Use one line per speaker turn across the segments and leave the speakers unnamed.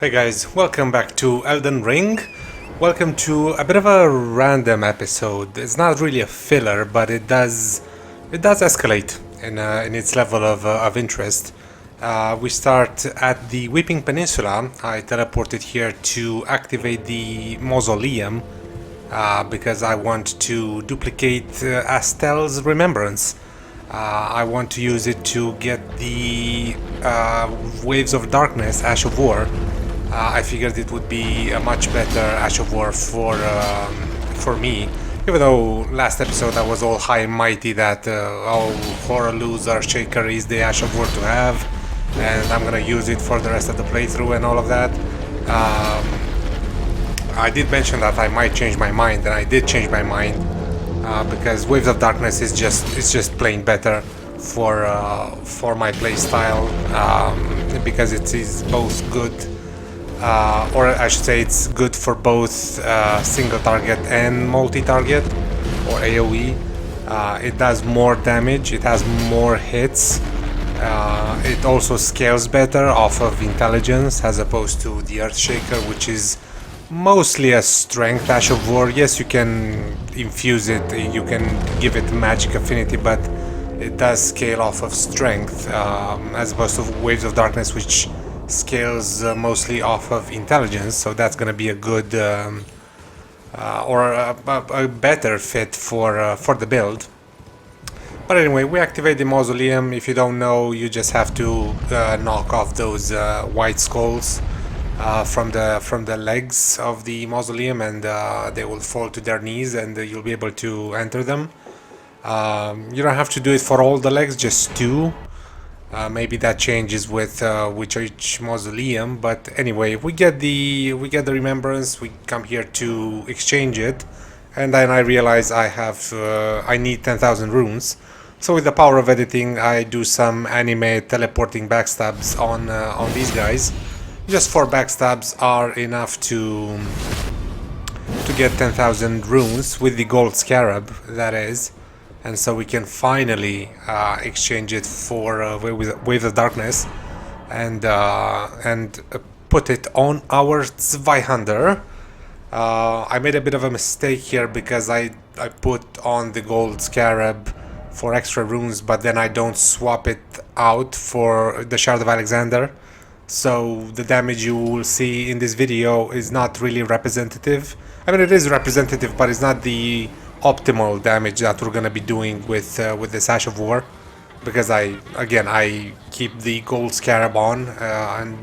Hey guys, welcome back to Elden Ring. Welcome to a bit of a random episode. It's not really a filler, but it does escalate in its level of interest. We start at the Weeping Peninsula. I teleported here to activate the mausoleum because I want to duplicate Astel's remembrance. I want to use it to get the Waves of Darkness, Ash of War. I figured it would be a much better Ash of War for me. Even though last episode I was all high and mighty that Horror Loser Shaker is the Ash of War to have, and I'm gonna use it for the rest of the playthrough and all of that. I did mention that I might change my mind, and I did change my mind because Waves of Darkness is just plain better for my playstyle because it is both good. Or I should say it's good for both single target and multi-target, or AoE. It does more damage, it has more hits, it also scales better off of intelligence as opposed to the Earthshaker, which is mostly a strength Ash of War. Yes, you can infuse it, you can give it magic affinity, but it does scale off of strength as opposed to Waves of Darkness, which scales mostly off of intelligence, so that's gonna be a good or a better fit for the build. But anyway, we activate the mausoleum. If you don't know, you just have to knock off those white skulls from the legs of the mausoleum, and they will fall to their knees, and you'll be able to enter them. You don't have to do it for all the legs, just two. Maybe that changes with each mausoleum, but anyway, we get the remembrance. We come here to exchange it, and then I realize I need 10,000 runes. So with the power of editing, I do some anime teleporting backstabs on these guys. Just 4 backstabs are enough to get 10,000 runes with the gold scarab, that is. And so we can finally exchange it for Waves of Darkness and put it on our Zweihander. I made a bit of a mistake here because I put on the gold scarab for extra runes, but then I don't swap it out for the Shard of Alexander. So the damage you will see in this video is not really representative. I mean, it is representative, but it's not the optimal damage that we're gonna be doing with this Ash of War, because I keep the gold scarab on and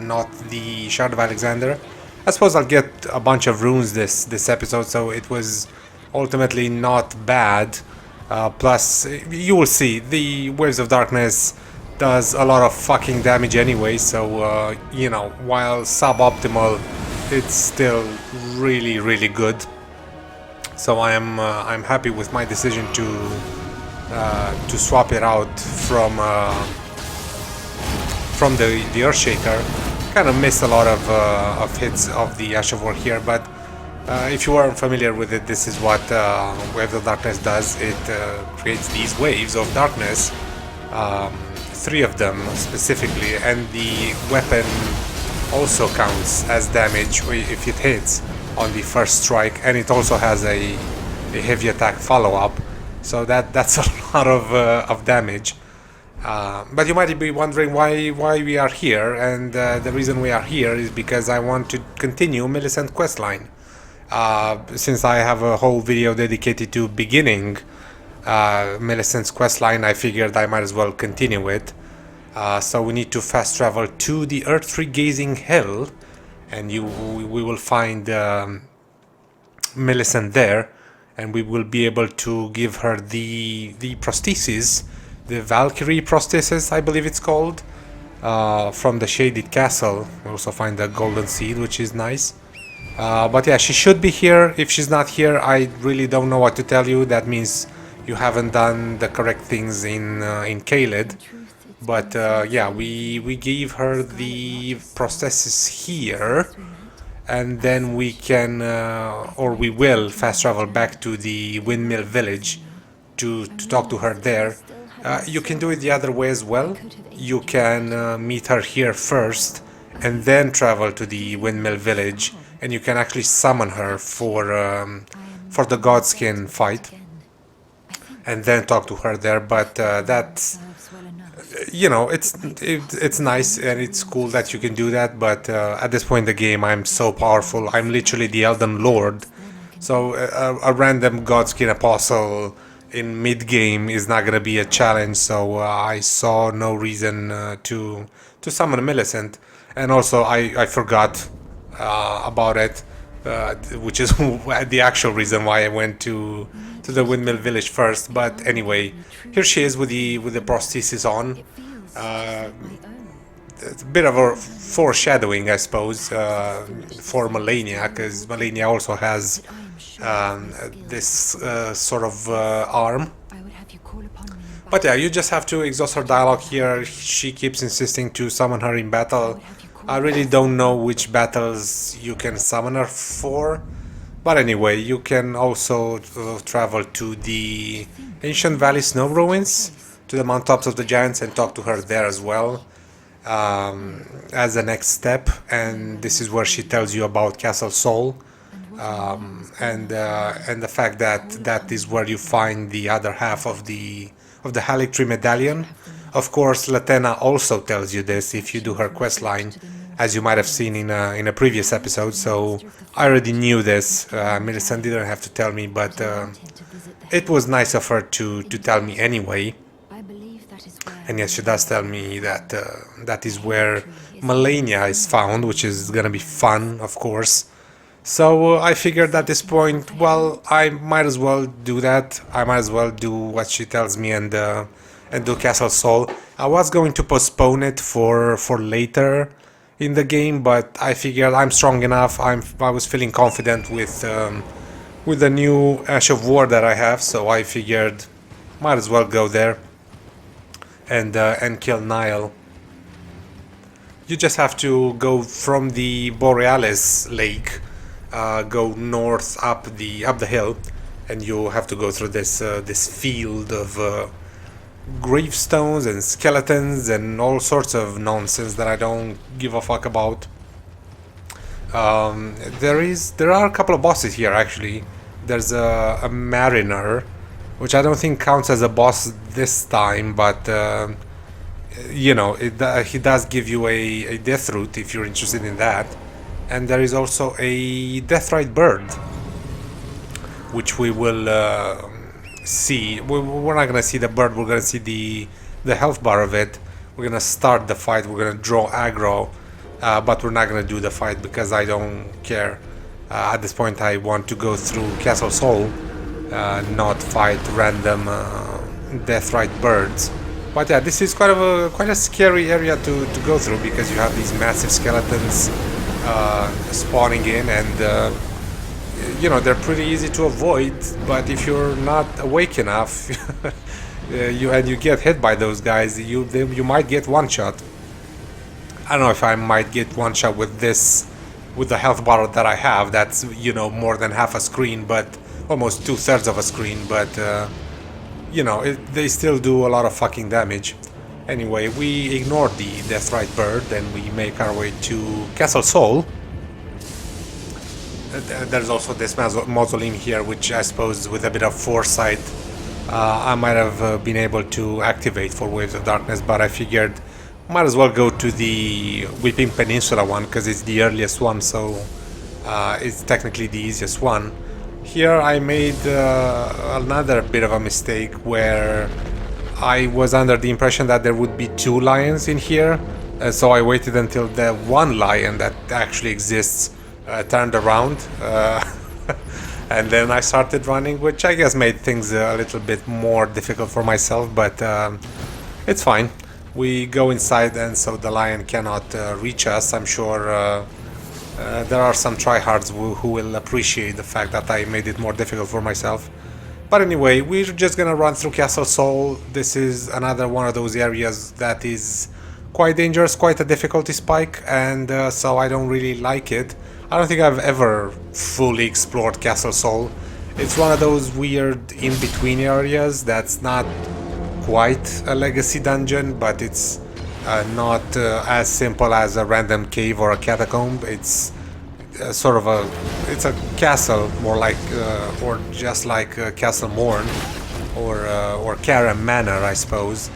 not the Shard of Alexander. I suppose I'll get a bunch of runes this episode, so it was ultimately not bad. Plus, you will see the Waves of Darkness does a lot of fucking damage anyway, so you know, while suboptimal, it's still really good. So I'm happy with my decision to swap it out from the Earthshaker. Kind of missed a lot of hits of the Ash of War here, but if you aren't familiar with it, this is what Waves of Darkness does. It creates these waves of darkness, 3 of them specifically, and the weapon also counts as damage if it hits on the first strike, and it also has a heavy attack follow-up, so that's a lot of damage. But you might be wondering why we are here, and the reason we are here is because I want to continue Millicent questline. Since I have a whole video dedicated to beginning Millicent's questline, I figured I might as well continue it. So we need to fast travel to the Erdtree Gazing Hill, and we will find Millicent there, and we will be able to give her the prosthesis, the Valkyrie prosthesis, I believe it's called, from the Shaded Castle. We also find the golden seed, which is nice. But yeah, she should be here. If she's not here, I really don't know what to tell you. That means you haven't done the correct things in Caelid. But yeah, we gave her the prosthesis here, and then we can, or we will, fast travel back to the Windmill Village to talk to her there. You can do it the other way as well. You can meet her here first, and then travel to the Windmill Village, and you can actually summon her for the Godskin fight, and then talk to her there. But that's, you know, it's nice and it's cool that you can do that. But at this point in the game, I'm so powerful. I'm literally the Elden Lord. So a random Godskin Apostle in mid-game is not gonna be a challenge. So I saw no reason to summon Millicent, and also I forgot about it, which is the actual reason why I went to the Windmill Village first. But anyway, here she is with the prosthesis on. It's a bit of a foreshadowing, I suppose, for Malenia, because Malenia also has this sort of arm. But yeah, you just have to exhaust her dialogue here. She keeps insisting to summon her in battle. I really don't know which battles you can summon her for. But anyway, you can also travel to the Ancient Valley Snow Ruins, to the mountaintops of the Giants, and talk to her there as well, as the next step. And this is where she tells you about Castle Sol, and the fact that that is where you find the other half of the Erdtree medallion. Of course, Latenna also tells you this if you do her questline, as you might have seen in a previous episode. So I already knew this. Millicent didn't have to tell me, but it was nice of her to tell me anyway. And yes, she does tell me that that is where Malenia is found, which is gonna be fun, of course. So I figured at this point, well, I might as well do that. I might as well do what she tells me and do Castle Sol. I was going to postpone it for later in the game, but I figured I'm strong enough. I was feeling confident with the new Ash of War that I have, so I figured might as well go there and kill Nile. You just have to go from the Borealis Lake, go north up the hill, and you have to go through this field of gravestones and skeletons and all sorts of nonsense that I don't give a fuck about. There are a couple of bosses here actually. There's a mariner, which I don't think counts as a boss this time, but you know, he does give you a death route if you're interested in that. And there is also a Deathrite bird, which we will see. We're not gonna see the bird. We're gonna see the health bar of it. We're gonna start the fight. We're gonna draw aggro, but we're not gonna do the fight because I don't care. At this point, I want to go through Castle Sol, not fight random Deathrite birds. But yeah, this is quite a scary area to go through, because you have these massive skeletons spawning in, and you know, they're pretty easy to avoid. But if you're not awake enough, you get hit by those guys, you might get one shot. I don't know if I might get one shot with the health bar that I have. That's, you know, more than half a screen, but almost 2/3 of a screen. But you know, they still do a lot of fucking damage. Anyway, we ignore the Deathrite bird and we make our way to Castle Sol. There's also this mausoleum here, which I suppose with a bit of foresight I might have been able to activate for Waves of Darkness, but I figured might as well go to the Weeping Peninsula one, because it's the earliest one, so it's technically the easiest one. Here I made another bit of a mistake, where I was under the impression that there would be 2 lions in here, so I waited until the one lion that actually exists turned around, and then I started running, which I guess made things a little bit more difficult for myself, but it's fine. We go inside, and so the lion cannot reach us. I'm sure there are some tryhards who will appreciate the fact that I made it more difficult for myself. But anyway, we're just gonna run through Castle Sol. This is another one of those areas that is quite dangerous, quite a difficulty spike, and so I don't really like it. I don't think I've ever fully explored Castle Sol. It's one of those weird in-between areas that's not quite a legacy dungeon, but it's not as simple as a random cave or a catacomb. It's sort of it's a castle, more like, or just like Castle Morn, or Karam Manor, I suppose.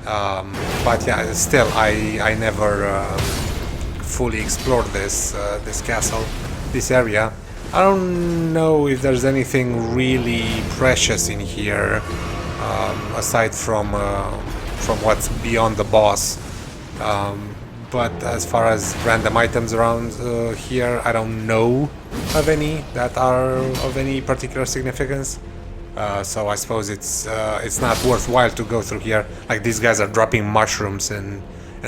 But yeah, still, I never fully explored this castle, this area. I don't know if there's anything really precious in here, aside from what's beyond the boss. But as far as random items around here, I don't know of any that are of any particular significance. So I suppose it's not worthwhile to go through here. Like, these guys are dropping mushrooms and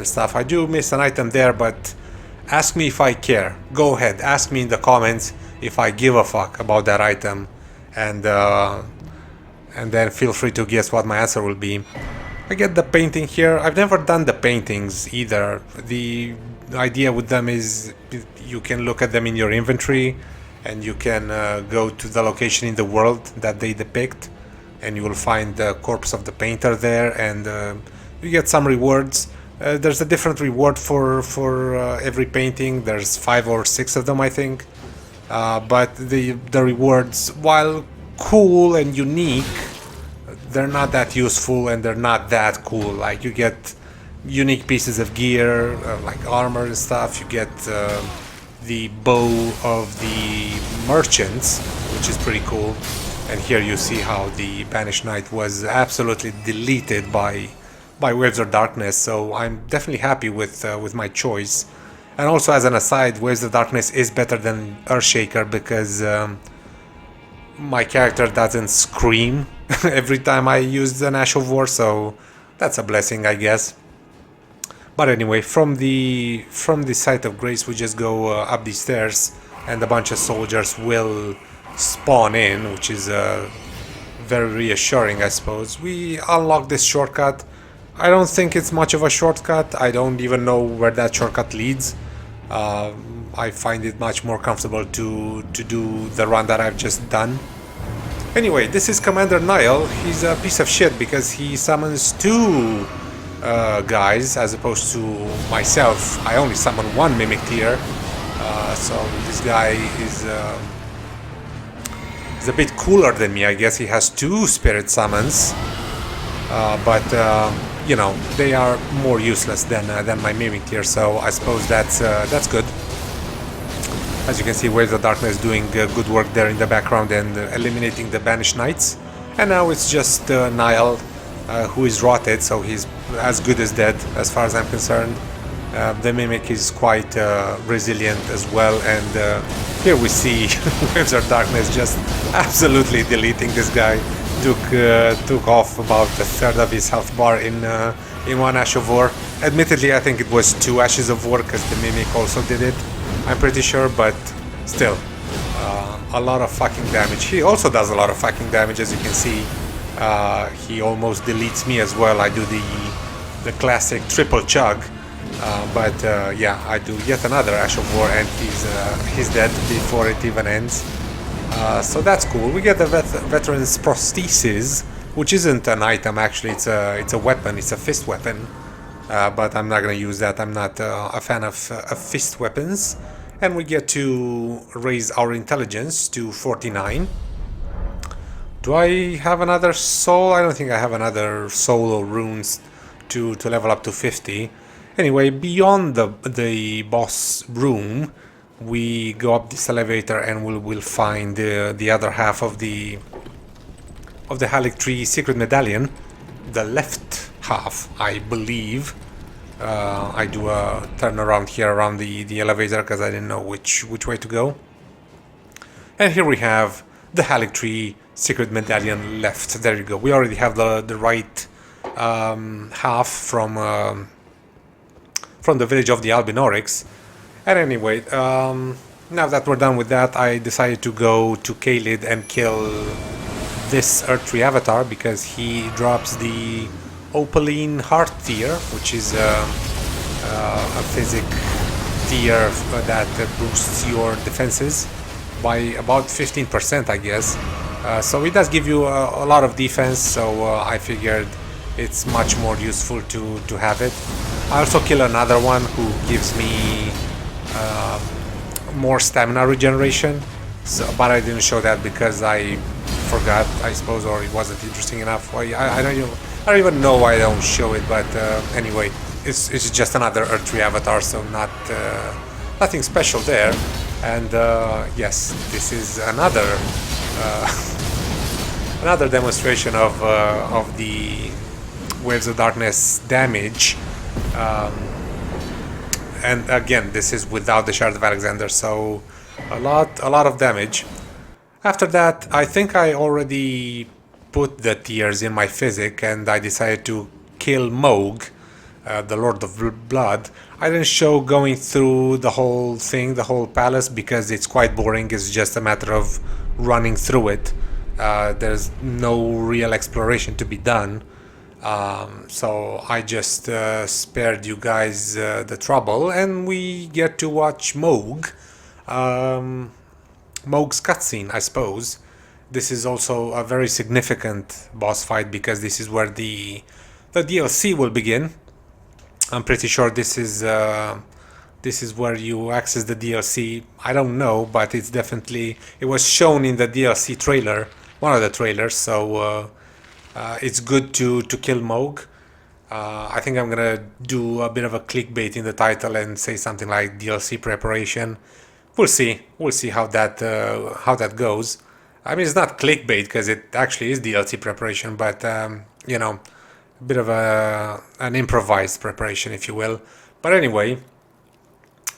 stuff. I do miss an item there, but ask me if I care. Go ahead, ask me in the comments if I give a fuck about that item, and then feel free to guess what my answer will be. I get the painting here. I've never done the paintings either. The idea with them is you can look at them in your inventory, and you can go to the location in the world that they depict, and you will find the corpse of the painter there, and you get some rewards. There's a different reward for every painting. There's 5 or 6 of them, I think. But the rewards, while cool and unique, they're not that useful, and they're not that cool. Like, you get unique pieces of gear, like armor and stuff. You get the bow of the merchants, which is pretty cool. And here you see how the Banished Knight was absolutely deleted by Waves of Darkness. So I'm definitely happy with my choice. And also, as an aside, Waves of Darkness is better than Earthshaker because my character doesn't scream every time I use an Ash of War, so that's a blessing, I guess. But anyway, from the site of Grace, we just go up these stairs, and a bunch of soldiers will spawn in, which is very reassuring, I suppose. We unlock this shortcut. I don't think it's much of a shortcut. I don't even know where that shortcut leads. I find it much more comfortable to do the run that I've just done. Anyway, this is Commander Niall. He's a piece of shit because he summons 2 guys as opposed to myself. I only summon 1 Mimic Tier. So this guy is a bit cooler than me, I guess. He has 2 Spirit Summons. But you know, they are more useless than my Mimic Tier, so I suppose that's good. As you can see, Waves of Darkness doing good work there in the background and eliminating the Banished Knights. And now it's just Niall, who is rotted, so he's as good as dead as far as I'm concerned. The Mimic is quite resilient as well, and here we see Waves of Darkness just absolutely deleting this guy. Took off about a third of his health bar in 1 Ash of War. Admittedly, I think it was 2 Ashes of War because the Mimic also did it, I'm pretty sure, but still, a lot of fucking damage. He also does a lot of fucking damage, as you can see. He almost deletes me as well. I do the classic triple chug, but yeah, I do yet another Ash of War, and he's dead before it even ends. So that's cool. We get the Veteran's Prosthesis, which isn't an item actually. It's a weapon. It's a fist weapon. But I'm not gonna use that. I'm not a fan of fist weapons. And we get to raise our intelligence to 49. Do I have another soul? I don't think I have another soul or runes to level up to 50. Anyway, beyond the boss room, we go up this elevator and we'll find the other half of the Erdtree secret medallion, the left half, I believe. I do a turn around here around the elevator because I didn't know which way to go. And here we have the Erdtree secret medallion left. There you go. We already have the right half from the village of the Albinorics. And anyway, now that we're done with that, I decided to go to Caelid and kill this Erdtree avatar because he drops the Opaline Heart tier, which is a physic tier that boosts your defenses by about 15%, I guess. So it does give you a lot of defense, so I figured it's much more useful to have it. I also kill another one who gives me more stamina regeneration, so, but I didn't show that because I forgot, I suppose, or it wasn't interesting enough. I don't even know why I don't show it, but anyway, it's just another Erdtree avatar, so nothing special there. And yes, this is another another demonstration of the Waves of Darkness damage. And again, this is without the Shard of Alexander, so a lot of damage. After that, I think I already put the tears in my physic, and I decided to kill Mogh, the Lord of Blood. I didn't show going through the whole thing, the whole palace, because it's quite boring. It's just a matter of running through it. There's no real exploration to be done. So I just spared you guys the trouble, and we get to watch Mogh. Mogh's cutscene, I suppose. This is also a very significant boss fight because this is where the DLC will begin. I'm pretty sure this is where you access the DLC. I don't know, but it's definitely, it was shown in the DLC trailer, one of the trailers. So it's good to kill Mogh. I think I'm gonna do a bit of a clickbait in the title and say something like DLC preparation. We'll see how that goes. I mean, it's not clickbait because it actually is DLC preparation, but you know, a bit of an improvised preparation, if you will. But anyway,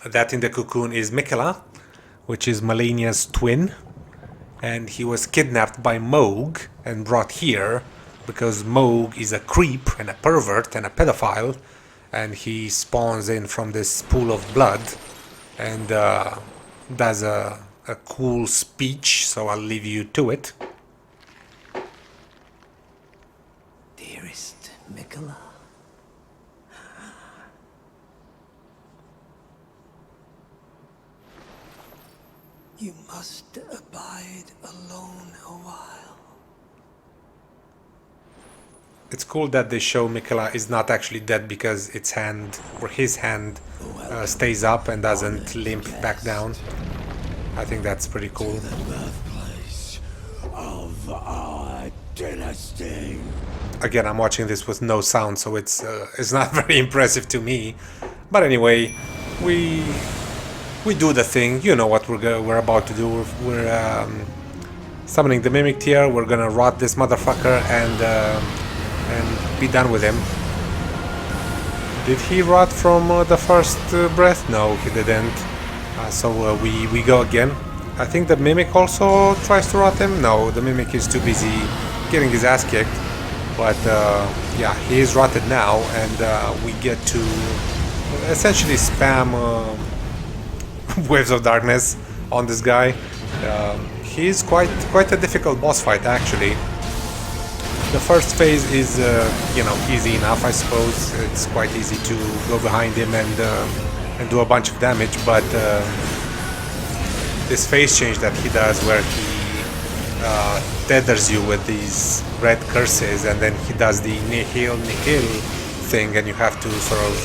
that in the cocoon is Miquella, which is Malenia's twin, and he was kidnapped by Mogh and brought here because Mogh is a creep and a pervert and a pedophile, and he spawns in from this pool of blood and does a cool speech, so I'll leave you to it.
Dearest Miquella, you must abide alone a while.
It's cool that they show Miquella is not actually dead because its hand, or his hand, stays up and doesn't limp back down. I think that's pretty cool.
The birthplace of our dynasty.
Again, I'm watching this with no sound, so it's not very impressive to me. But anyway, we do the thing. You know what we're about to do. We're summoning the Mimic tier. We're gonna rot this motherfucker and be done with him. Did he rot from the first breath? No, he didn't. So we go again. I think the Mimic also tries to rot him. No, the Mimic is too busy getting his ass kicked. But yeah, he is rotted now, and we get to essentially spam Waves of Darkness on this guy. He's quite a difficult boss fight, actually. The first phase is, you know, easy enough, I suppose. It's quite easy to go behind him and do a bunch of damage, but this phase change that he does, where he tethers you with these red curses, and then he does the nihil thing, and you have to sort of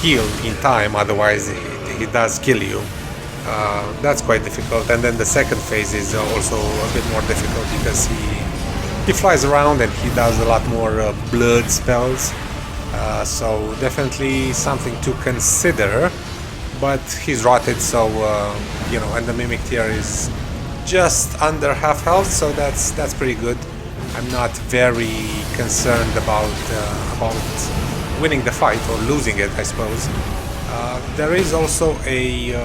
heal in time, otherwise he does kill you. That's quite difficult. And then the second phase is also a bit more difficult because he flies around and he does a lot more blood spells. So definitely something to consider. But he's rotted, so you know, and the Mimic tier is just under half health, so that's pretty good. I'm not very concerned about winning the fight or losing it, I suppose. There is also a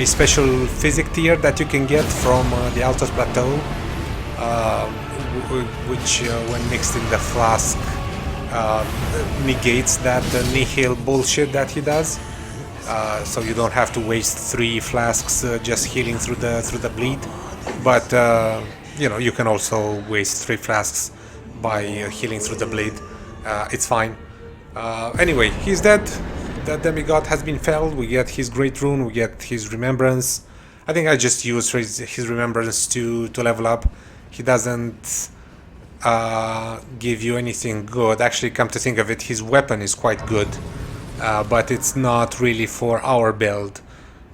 special physic tier that you can get from the Altos Plateau, which when mixed in the flask negates that nihil bullshit that he does. So you don't have to waste 3 flasks just healing through the bleed, but you know, you can also waste 3 flasks by healing through the bleed. It's fine. Anyway, he's dead. The demigod has been felled. We get his great rune. We get his remembrance. I think I just used his remembrance to level up. He doesn't give you anything good. Actually, come to think of it, his weapon is quite good, but it's not really for our build.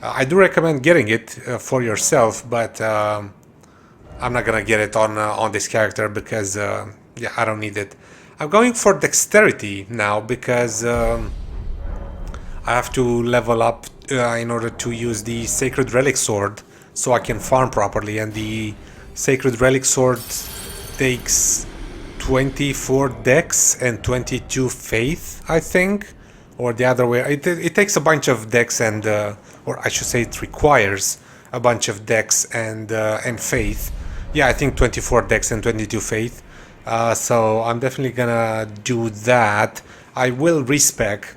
I do recommend getting it for yourself, but I'm not gonna get it on this character because yeah, I don't need it. I'm going for dexterity now because I have to level up in order to use the Sacred Relic Sword so I can farm properly, and the Sacred Relic Sword takes 24 dex and 22 faith, I think, or the other way. It takes a bunch of dex and, or I should say it requires a bunch of dex and faith. Yeah, I think 24 dex and 22 faith. So I'm definitely gonna do that. I will respec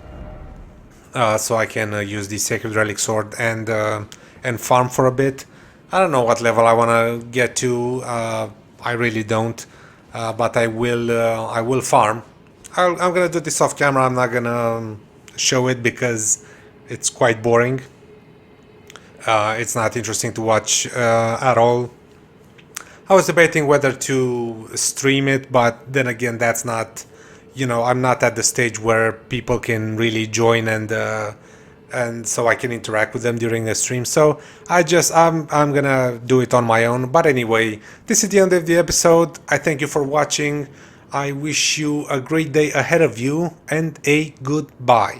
so I can use the Sacred Relic Sword and farm for a bit. I don't know what level I want to get to. I really don't, but I will farm. I'm gonna do this off camera. I'm not gonna show it because it's quite boring. It's not interesting to watch at all. I was debating whether to stream it, but then again, that's not, you know, I'm not at the stage where people can really join and so I can interact with them during the stream. So I'm gonna do it on my own. But anyway, this is the end of the episode. I thank you for watching. I wish you a great day ahead of you and a goodbye.